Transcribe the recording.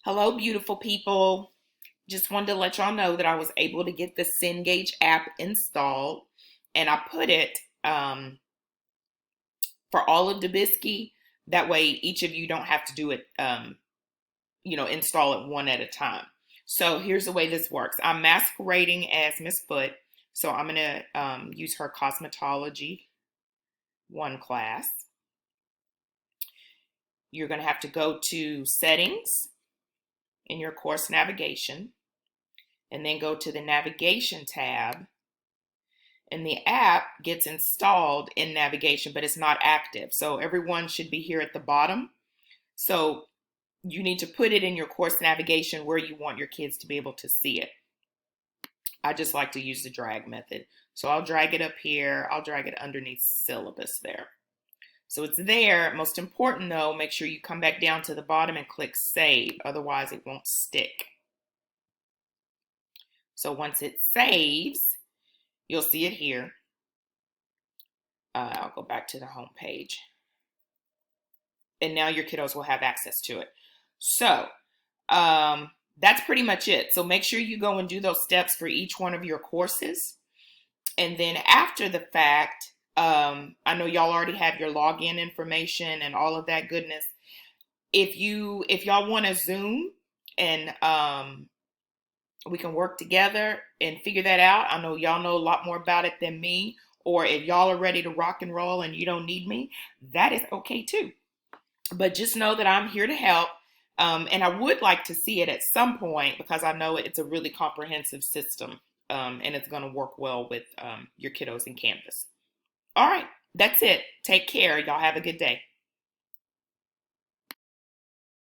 Hello, beautiful people. Just wanted to let y'all know that I was able to get the Cengage app installed, and I put it for all of Dubisky. That way, each of you don't have to do it, install it one at a time. So here's the way this works. I'm masquerading as Miss Foot, so I'm gonna use her cosmetology one class. You're gonna have to go to settings in your course navigation, and then go to the navigation tab, and the app gets installed in navigation, but it's not active. So everyone should be here at the bottom. So you need to put it in your course navigation where you want your kids to be able to see it. I just like to use the drag method. So I'll drag it up here. I'll drag it underneath syllabus there. So it's there. Most important though, make sure you come back down to the bottom and click save. Otherwise it won't stick. So once it saves, you'll see it here. I'll go back to the home page. And now your kiddos will have access to it. So that's pretty much it. So make sure you go and do those steps for each one of your courses. And then after the fact, I know y'all already have your login information and all of that goodness. If y'all want to Zoom and we can work together and figure that out. I know y'all know a lot more about it than me. Or if y'all are ready to rock and roll and you don't need me, that is okay too. But just know that I'm here to help. And I would like to see it at some point because I know it's a really comprehensive system, and it's going to work well with your kiddos in Canvas. All right, that's it. Take care. Y'all have a good day.